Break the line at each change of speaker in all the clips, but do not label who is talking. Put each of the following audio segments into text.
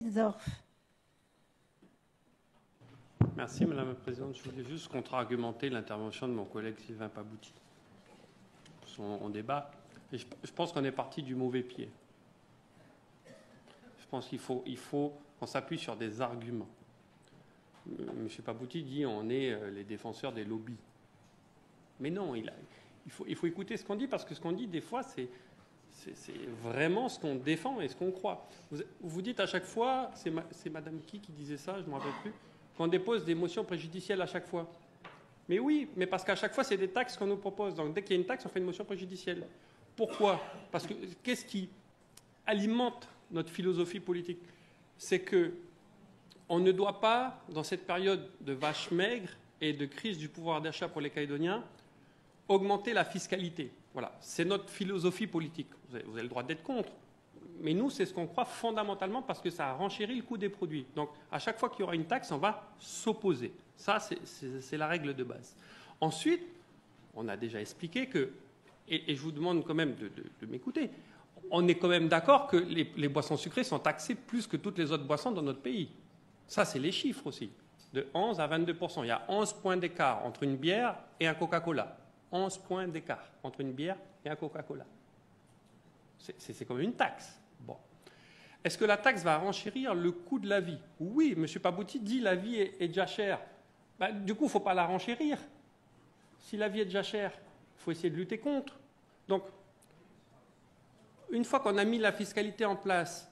Zorf.
Merci Madame la Présidente. Je voulais juste contre-argumenter l'intervention de mon collègue Sylvain Pabouty. On débat. Et je pense qu'on est parti du mauvais pied. Je pense qu'il faut qu'on s'appuie sur des arguments. M. Pabouty dit on est les défenseurs des lobbies. Mais non, il faut écouter ce qu'on dit, parce que ce qu'on dit, des fois, c'est vraiment ce qu'on défend et ce qu'on croit. Vous dites à chaque fois, c'est Madame qui disait ça, je ne me rappelle plus, qu'on dépose des motions préjudicielles à chaque fois. Mais oui, mais parce qu'à chaque fois, c'est des taxes qu'on nous propose. Donc dès qu'il y a une taxe, on fait une motion préjudicielle. Pourquoi? Parce que qu'est-ce qui alimente notre philosophie politique? C'est que on ne doit pas, dans cette période de vache maigre et de crise du pouvoir d'achat pour les Calédoniens, augmenter la fiscalité. Voilà, c'est notre philosophie politique. Vous avez le droit d'être contre. Mais nous, c'est ce qu'on croit fondamentalement, parce que ça renchérit le coût des produits. Donc, à chaque fois qu'il y aura une taxe, on va s'opposer. Ça, c'est la règle de base. Ensuite, on a déjà expliqué que, et je vous demande quand même de m'écouter, on est quand même d'accord que les boissons sucrées sont taxées plus que toutes les autres boissons dans notre pays. Ça, c'est les chiffres aussi. De 11 à 22%. Il y a 11 points d'écart entre une bière et un Coca-Cola. 11 points d'écart entre une bière et un Coca-Cola. C'est comme une taxe. Bon. Est-ce que la taxe va renchérir le coût de la vie? Oui, M. Pabouty dit la vie est déjà chère. Ben, du coup, il ne faut pas la renchérir. Si la vie est déjà chère, il faut essayer de lutter contre. Donc, une fois qu'on a mis la fiscalité en place,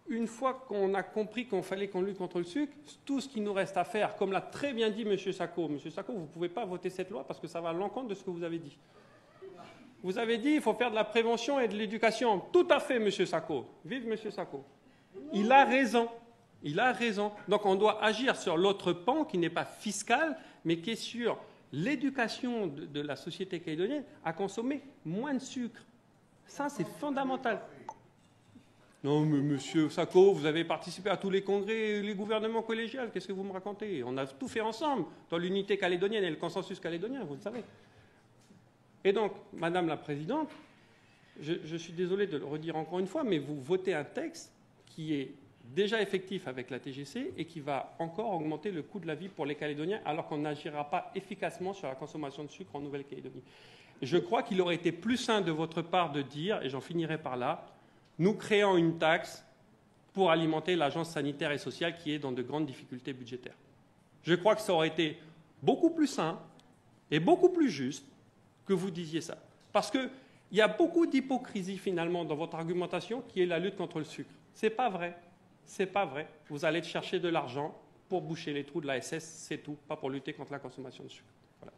une fois qu'on a compris qu'on fallait qu'on lutte contre le sucre, tout ce qui nous reste à faire, comme l'a très bien dit M. Sacco, vous ne pouvez pas voter cette loi parce que ça va à l'encontre de ce que vous avez dit. Vous avez dit qu'il faut faire de la prévention et de l'éducation. Tout à fait, M. Sacco. Vive M. Sacco. Il a raison. Il a raison. Donc on doit agir sur l'autre pan qui n'est pas fiscal, mais qui est sur l'éducation de la société calédonienne à consommer moins de sucre. Ça, c'est fondamental. Non, mais M. Sacco, vous avez participé à tous les congrès, les gouvernements collégiaux. Qu'est-ce que vous me racontez? On a tout fait ensemble dans l'unité calédonienne et le consensus calédonien, vous le savez. Et donc, Madame la Présidente, je suis désolé de le redire encore une fois, mais vous votez un texte qui est déjà effectif avec la TGC et qui va encore augmenter le coût de la vie pour les Calédoniens, alors qu'on n'agira pas efficacement sur la consommation de sucre en Nouvelle-Calédonie. Je crois qu'il aurait été plus sain de votre part de dire, et j'en finirai par là, nous créons une taxe pour alimenter l'agence sanitaire et sociale qui est dans de grandes difficultés budgétaires. Je crois que ça aurait été beaucoup plus sain et beaucoup plus juste que vous disiez ça. Parce qu'il y a beaucoup d'hypocrisie finalement dans votre argumentation qui est la lutte contre le sucre. Ce n'est pas vrai. C'est pas vrai. Vous allez chercher de l'argent pour boucher les trous de la SS, c'est tout, pas pour lutter contre la consommation de sucre. Voilà.